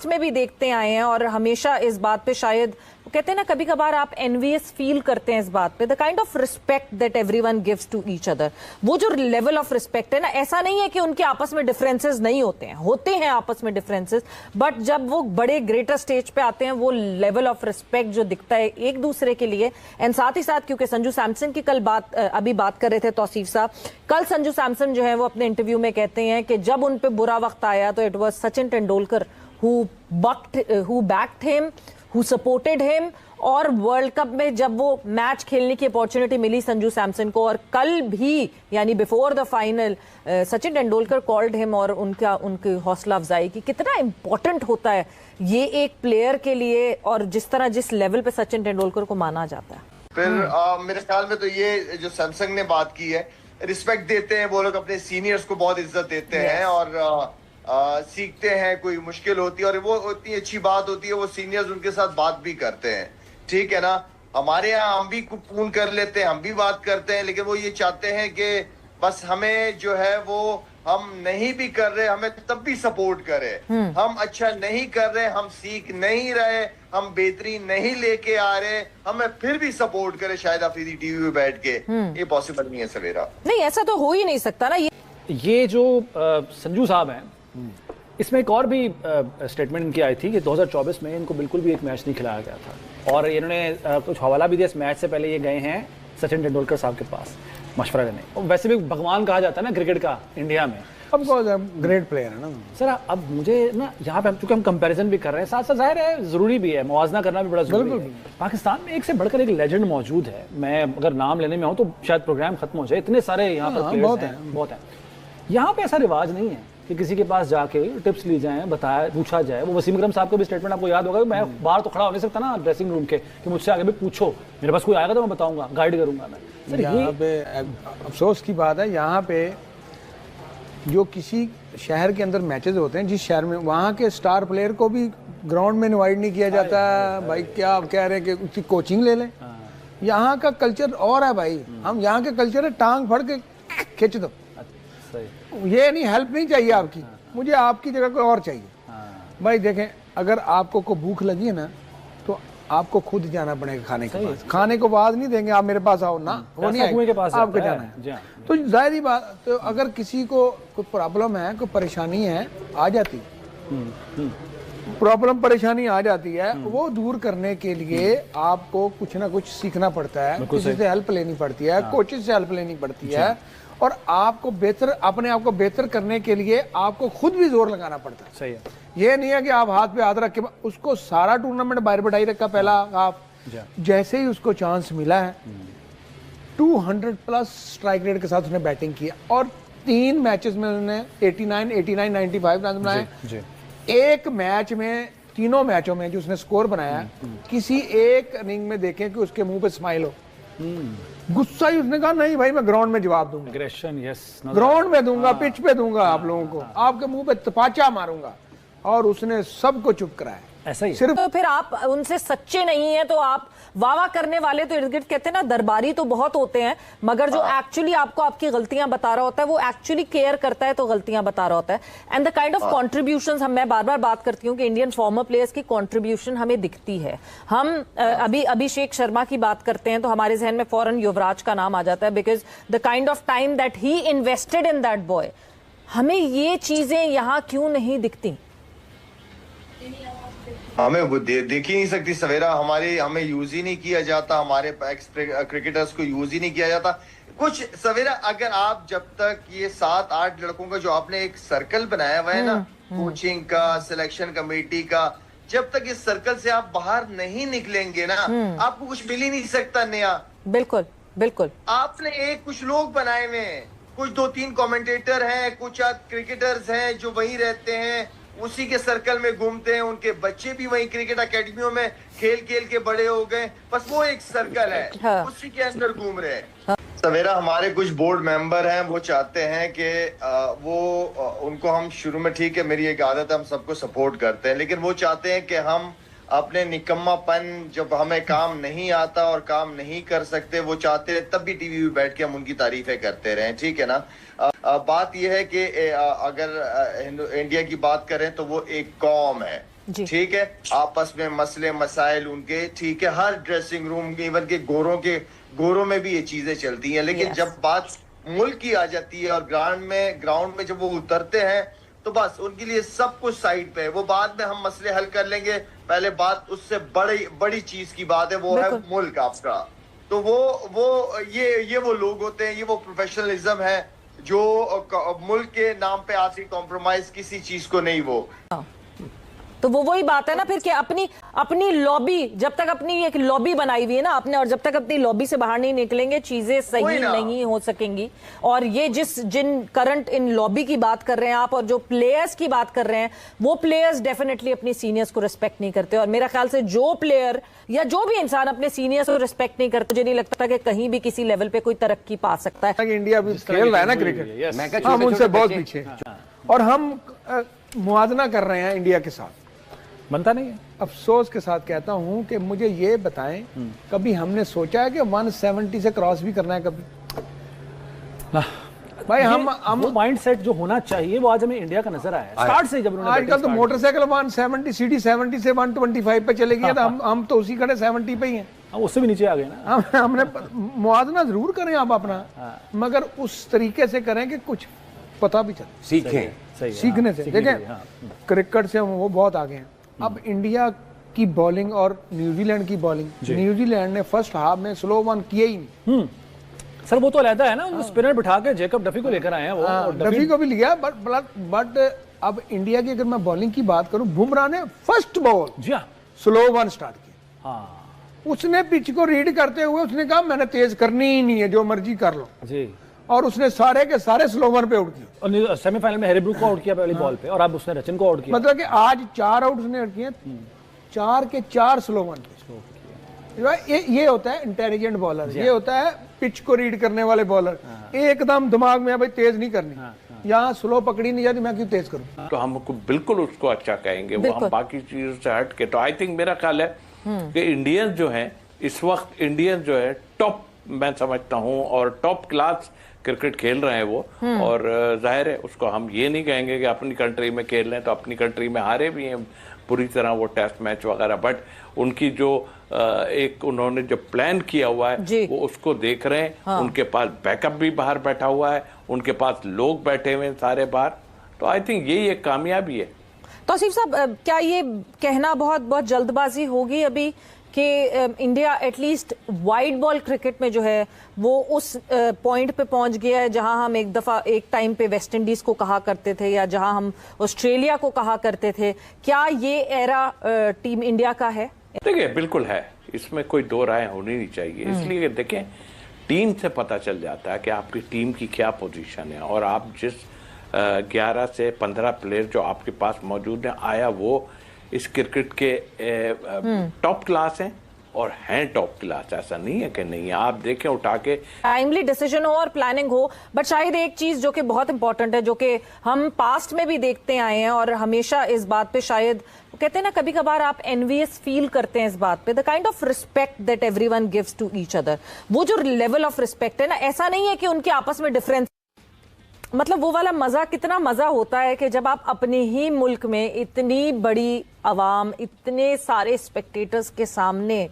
में भी देखते आए हैं और हमेशा इस बात पे शायद कहते हैं ना, कभी कभार आप एनवियस फील करते हैं इस बात पे, the kind of respect that everyone gives to each other, वो जो लेवल ऑफ रिस्पेक्ट है ना, ऐसा नहीं है कि उनके आपस में डिफरेंसेस नहीं होते हैं आपस में डिफरेंसेस, बट जब वो बड़े ग्रेटर स्टेज पे आते हैं वो लेवल ऑफ रिस्पेक्ट जो दिखता है एक दूसरे के लिए। एंड साथ ही साथ क्योंकि संजू सैमसन की कल अभी बात कर रहे थे तौसीफ साहब, कल संजू सैमसन जो है वो अपने इंटरव्यू में कहते हैं कि जब उन पे बुरा वक्त आया तो it was Sachin Tendulkar who backed him, who supported him, और वर्ल्ड कप में जब वो मैच खेलने की अपॉर्चुनिटी मिली संजू सैमसन को, और कल भी यानी before the final Sachin Tendulkar called him और उनकी हौसला अफजाई की। कितना इंपॉर्टेंट होता है ये एक प्लेयर के लिए, और जिस लेवल पे सचिन तेंदुलकर को माना जाता है। फिर मेरे ख्याल में तो ये जो सैमसंग ने बात की है, रिस्पेक्ट देते हैं वो लोग, अपने सीनियर्स को बहुत इज्जत देते हैं और सीखते हैं, कोई मुश्किल होती है और वो इतनी अच्छी बात होती है, वो सीनियर्स उनके साथ बात भी करते हैं, ठीक है ना। हमारे यहाँ हम भी फोन कर लेते हैं, हम भी बात करते हैं, लेकिन वो ये चाहते हैं कि बस हमें जो है वो हम नहीं भी कर रहे हमें तब भी सपोर्ट करे, हम अच्छा नहीं कर रहे, हम सीख नहीं रहे, हम बेहतरीन नहीं लेके आ रहे, हमें फिर भी सपोर्ट करे शायद अफरीदी टीवी पे बैठ के। ये पॉसिबल नहीं है सवेरा, नहीं ऐसा तो हो ही नहीं सकता ना। ये जो संजू साहब हैं, इसमें एक और भी स्टेटमेंट इनकी आई थी कि 2024 में इनको बिल्कुल भी एक मैच नहीं खिलाया गया था, और इन्होंने कुछ हवाला भी दिया, इस मैच से पहले ये गए हैं सचिन तेंदुलकर साहब के पास मशवरा लेने। और वैसे भी भगवान कहा जाता है ना क्रिकेट का इंडिया में, अब ग्रेट प्लेयर है ना सर। अब मुझे ना यहाँ पे क्योंकि हम कंपैरिजन भी कर रहे हैं, साथ साथ जाहिर है जरूरी भी है, मुआवजा करना भी बड़ा जरूरी है। पाकिस्तान में एक से बढ़कर एक लेजेंड मौजूद है, मैं अगर नाम लेने में हूँ तो शायद प्रोग्राम खत्म हो जाए, इतने सारे यहाँ पर प्लेयर्स बहुत है। यहाँ पे ऐसा रिवाज नहीं है कि किसी के पास जाके टिप्स ली जाए, पूछा जाए। वो वसीम अकरम साहब का भी स्टेटमेंट आपको याद होगा, मैं बाहर तो खड़ा हो नहीं सकता ना ड्रेसिंग रूम के कि मुझसे आगे भी पूछो, मेरे पास कोई आएगा तो मैं बताऊंगा, गाइड करूंगा मैं। सर यहाँ पे अफसोस की बात है, यहाँ पे जो किसी शहर के अंदर मैचेस होते हैं, जिस शहर में, वहाँ के स्टार प्लेयर को भी ग्राउंड में इनवाइट नहीं किया जाता। भाई क्या आप कह रहे हैं कि उसकी कोचिंग ले लें? यहाँ का कल्चर और है भाई, हम यहाँ के कल्चर है टांग फड़ के खींच दो, ये नहीं, हेल्प नहीं चाहिए आपकी, मुझे आपकी जगह कोई और चाहिए। भाई देखें, अगर आपको को भूख लगी है ना तो आपको खुद जाना पड़ेगा खाने के पास, खाने को बाद नहीं देंगे आप मेरे पास आओ ना, वो नहीं आएंगे, आपको जाना है। तो जाहिर ही बात, तो अगर किसी को कोई प्रॉब्लम है, कोई परेशानी है, आ जाती प्रॉब्लम परेशानी आ जाती है, वो दूर करने के लिए आपको कुछ ना कुछ सीखना पड़ता है, किसी से हेल्प लेनी पड़ती है, कोचेस से हेल्प लेनी पड़ती है, और आपको बेहतर, अपने आप को बेहतर करने के लिए आपको खुद भी जोर लगाना पड़ता है। सही है, ये नहीं है कि आप हाथ पे हाथ रख के उसको सारा टूर्नामेंट बाहर बैठाई रखा। पहला आप जैसे ही उसको चांस मिला है 200+ स्ट्राइक रेट के साथ उसने बैटिंग की और 3 मैचेस में उन्होंने 89, 95 रन बनाए। एक मैच में, तीनों मैचों में जो उसने स्कोर बनाया, किसी एक इनिंग में देखें कि उसके मुंह पे स्माइल हो, गुस्सा ही, उसने कहा नहीं भाई मैं ग्राउंड में जवाब दूंगा, एग्रेशन, यस, ग्राउंड में दूंगा, पिच पे दूंगा, आप लोगों को आपके मुंह पे तपाचा मारूंगा, और उसने सबको चुप कराया। ऐसा ही सिर्फ तो फिर आप उनसे सच्चे नहीं है तो आप वाह करने वाले तो इर्द गिर्द कहते हैं ना, दरबारी तो बहुत होते हैं, मगर जो एक्चुअली आपको आपकी गलतियां बता रहा होता है, वो एक्चुअली केयर करता है तो गलतियां बता रहा होता है। And the kind of contributions, हम मैं बार बार बात करती हूँ कि इंडियन फॉर्मर प्लेयर्स की कॉन्ट्रीब्यूशन हमें दिखती है। हम अभी अभिषेक शर्मा की बात करते हैं तो हमारे जहन में फौरन युवराज का नाम आ जाता है, because the kind of time that he invested in that boy. हमें ये चीजें यहाँ क्यों नहीं दिखती? हमें वो देख ही नहीं सकती सवेरा, हमें यूज ही नहीं किया जाता, हमारे एक्स क्रिकेटर्स को यूज ही नहीं किया जाता कुछ सवेरा। अगर आप जब तक ये 7-8 लड़कों का जो आपने एक सर्कल बनाया हुआ है ना, कोचिंग का, सिलेक्शन कमेटी का, जब तक इस सर्कल से आप बाहर नहीं निकलेंगे ना, आपको कुछ मिल ही नहीं सकता नया। बिल्कुल बिल्कुल, आपने कुछ लोग बनाए हुए हैं, कुछ 2-3 कमेंटेटर हैं, कुछ क्रिकेटर्स हैं जो वहीं रहते हैं, उसी के सर्कल में घूमते हैं, उनके बच्चे भी वहीं क्रिकेट अकेडमियों में खेल के बड़े हो गए, बस वो एक सर्कल है, उसी के अंदर घूम रहे हैं। सवेरा हमारे कुछ बोर्ड मेंबर हैं, वो चाहते हैं कि उनको हम शुरू में, ठीक है मेरी एक आदत है, हम सबको सपोर्ट करते हैं, लेकिन वो चाहते हैं कि हम अपने निकम्मापन, जब हमें काम नहीं आता और काम नहीं कर सकते, वो चाहते हैं तब भी टीवी पे बैठ के हम उनकी तारीफें करते रहें, ठीक है ना। बात यह है कि अगर इंडिया की बात करें तो वो एक कौम है, जी। ठीक है, आपस में मसले मसाइल उनके, ठीक है, हर ड्रेसिंग रूम, इवन के गोरों में भी ये चीजें चलती हैं, लेकिन जब बात मुल्क की आ जाती है और ग्राउंड में जब वो उतरते हैं तो बस उनके लिए सब कुछ साइड पे है। वो बाद में हम मसले हल कर लेंगे, पहले बात उससे बड़ी चीज की बात है, वो है मुल्क आपका। तो ये वो लोग होते हैं, ये वो प्रोफेशनलिज्म है जो मुल्क के नाम पे आखिरी कॉम्प्रोमाइज किसी चीज को नहीं वो। तो वो वही बात है ना फिर कि अपनी लॉबी, जब तक अपनी एक लॉबी बनाई हुई है ना आपने, और जब तक अपनी लॉबी से बाहर नहीं निकलेंगे चीजें सही नहीं हो सकेंगी। और ये जिन करंट इन लॉबी की बात कर रहे हैं आप और जो प्लेयर्स की बात कर रहे हैं, वो प्लेयर्स डेफिनेटली अपनी सीनियर्स को रिस्पेक्ट नहीं करते। और मेरा ख्याल से जो प्लेयर या जो भी इंसान अपने सीनियर्स को रिस्पेक्ट नहीं करते, मुझे नहीं लगता कि कहीं भी किसी लेवल पे कोई तरक्की पा सकता है। इंडिया भी खेल रहा है ना क्रिकेट, हम उनसे बहुत पीछे, और हम मुआवजा कर रहे हैं इंडिया के साथ, बनता नहीं है। अफसोस के साथ कहता हूं कि मुझे ये बताएं, कभी हमने सोचा है कि 170 से क्रॉस भी करना है कभी? भाई हम वो माइंडसेट जो होना चाहिए वो आज हमें इंडिया का नजर आया स्टार्ट से। जब उन्होंने आजकल तो मोटरसाइकिल 170 सीडी 70 से 125 पे चलेगी, तो हम तो उसी खड़े 70 पे ही हैं। उससे भी नीचे आ गए ना। हमने मुआवजा जरूर करें आप अपना, मगर उस तरीके से करें कि कुछ पता भी चले, सीखने से। देखें क्रिकेट से वो बहुत आगे हैं। अब इंडिया की बॉलिंग और न्यूजीलैंड की बॉलिंग, न्यूजीलैंड ने फर्स्ट हाफ में स्लो वन किया ही नहीं। सर वो तो अलग है ना, उनको स्पिनर बिठा के जेकब डफी को लेकर आए हैं वो, डफी को भी लिया, बट अब इंडिया की अगर मैं बॉलिंग की बात करूं, बुमराह ने first ball slow one start किया। उसने पिच को रीड करते हुए उसने कहा मैंने तेज करनी ही नहीं है, जो मर्जी कर लो जी, और उसने सारे के सारे स्लो वन पे आउट किए। और सेमीफाइनल में हैरी ब्रूक को आउट किया पहली बॉल पे, और अब उसने रचिन को आउट किया। मतलब कि आज 4 आउट उसने किए, 4 के 4 स्लो वन पे। ये होता है इंटेलिजेंट बॉलर, ये होता है पिच को रीड करने वाले बॉलर। एकदम दिमाग में भाई तेज नहीं करनी, यहाँ स्लो पकड़ी नहीं जाती, मैं क्यों तेज करूं? तो हमको बिल्कुल उसको अच्छा कहेंगे, वो हम बाकी चीजों से हट के। तो आई थिंक मेरा ख्याल है कि इंडियन जो है इस वक्त, इंडियन जो है टॉप, मैं समझता हूँ, और टॉप क्लास क्रिकेट खेल रहे हैं वो। और जाहिर है उसको हम ये नहीं कहेंगे कि अपनी कंट्री में खेल रहे हैं, तो अपनी कंट्री में हारे भी हैं पूरी तरह वो टेस्ट मैच वगैरह, बट उनकी जो एक उन्होंने जो प्लान किया हुआ है वो उसको देख रहे हैं। उनके पास बैकअप भी बाहर बैठा हुआ है, उनके पास लोग बैठे हुए हैं सारे बाहर। तो आई थिंक यही एक कामयाबी है। तौसीफ साहब, क्या ये कहना बहुत जल्दबाजी होगी अभी कि India at least wide ball cricket में जो है वो उस पॉइंट पे पहुंच गया है जहां हम एक टाइम पे वेस्ट इंडीज को कहा करते थे या जहां हम ऑस्ट्रेलिया को कहा करते थे? क्या ये एरा टीम इंडिया का है? देखिए बिल्कुल है, इसमें कोई दो राय होनी नहीं चाहिए। इसलिए देखें टीम से पता चल जाता है कि आपकी टीम की क्या पोजीशन है, और आप जिस 11 से 15 प्लेयर जो आपके पास मौजूद हैं, आया वो इस क्रिकेट के टॉप क्लास हैं और हैं टॉप क्लास, ऐसा नहीं है कि नहीं है। आप देखें उठा के टाइमली डिसीजन हो और प्लानिंग हो। बट शायद एक चीज जो कि बहुत इंपॉर्टेंट है, जो कि हम पास्ट में भी देखते आए हैं और हमेशा इस बात पे शायद कहते हैं ना, कभी कभार आप एनवियस फील करते हैं इस बात पे, the kind of respect that everyone gives to each other. वो जो लेवल ऑफ रिस्पेक्ट है ना, ऐसा नहीं है कि उनके आपस में डिफरेंस, मतलब वो वाला मजा, कितना मजा होता है कि जब आप अपने ही मुल्क में इतनी बड़ी आवाम, इतने सारे स्पेक्टेटर्स के सामने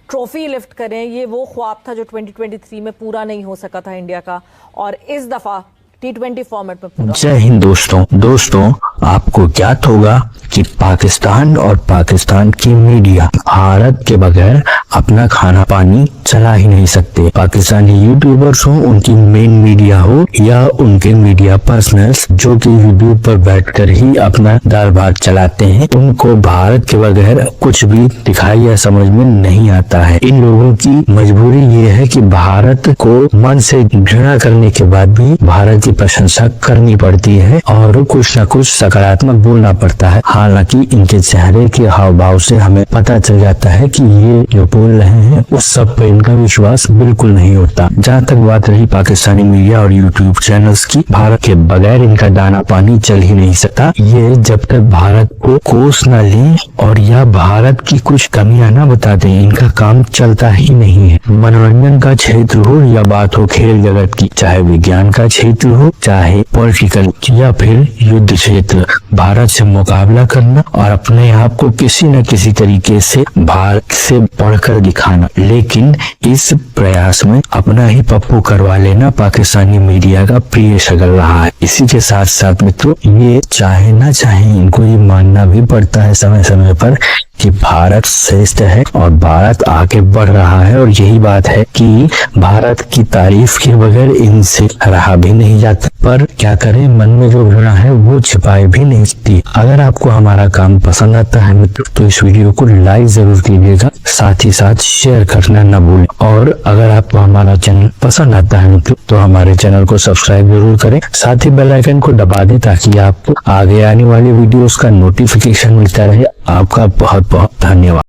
ट्रॉफी लिफ्ट करें। ये वो ख्वाब था जो 2023 में पूरा नहीं हो सका था इंडिया का, और इस दफा T20 फॉर्मेट में पूरा। जय हिंद दोस्तों, आपको ज्ञात होगा कि पाकिस्तान और पाकिस्तान की मीडिया भारत के बगैर अपना खाना पानी चला ही नहीं सकते। पाकिस्तानी यूट्यूबर्स हो, उनकी मेन मीडिया हो, या उनके मीडिया पर्सनल्स जो कि यूट्यूब पर बैठकर ही अपना दाल भात चलाते हैं, उनको भारत के बगैर कुछ भी दिखाई या समझ में नहीं आता है। इन लोगों की मजबूरी ये है कि भारत को मन से घृणा करने के बाद भी भारत की प्रशंसा करनी पड़ती है और कुछ न कुछ सकारात्मक बोलना पड़ता है। हालांकि इनके चेहरे के हाव भाव से हमें पता चल जाता है कि ये जो बोल रहे हैं उस सब पर इनका विश्वास बिल्कुल नहीं होता। जहाँ तक बात रही पाकिस्तानी मीडिया और यूट्यूब चैनल्स की, भारत के बगैर इनका दाना पानी चल ही नहीं सकता। ये जब तक भारत को कोस न ले और या भारत की कुछ कमियां न बता दें, इनका काम चलता ही नहीं है। मनोरंजन का क्षेत्र हो या बात हो खेल जगत की, चाहे विज्ञान का क्षेत्र हो, चाहे पॉलिटिकल या फिर युद्ध क्षेत्र, भारत से मुकाबला करना और अपने आप को किसी न किसी तरीके से भारत से बढ़कर दिखाना, लेकिन इस प्रयास में अपना ही पप्पू करवा लेना पाकिस्तानी मीडिया का प्रिय शगल रहा है। इसी के साथ साथ मित्रों, ये चाहे ना चाहे इनको ये मानना भी पड़ता है समय समय पर कि भारत श्रेष्ठ है और भारत आगे बढ़ रहा है, और यही बात है कि भारत की तारीफ के बगैर इनसे रहा भी नहीं जाता। पर क्या करें, मन में जो घृणा है वो छिपाए भी नहीं सकती। अगर आपको हमारा काम पसंद आता है मित्रों, तो इस वीडियो को लाइक जरूर कीजिएगा, साथ ही साथ शेयर करना न भूलें। और अगर आपको हमारा चैनल पसंद आता है मित्रों, तो हमारे चैनल को सब्सक्राइब जरूर करें, साथ ही बेल आइकन को दबा दें ताकि आपको आगे आने वाली वीडियोस का नोटिफिकेशन मिलता रहे। आपका बहुत बहुत धन्यवाद।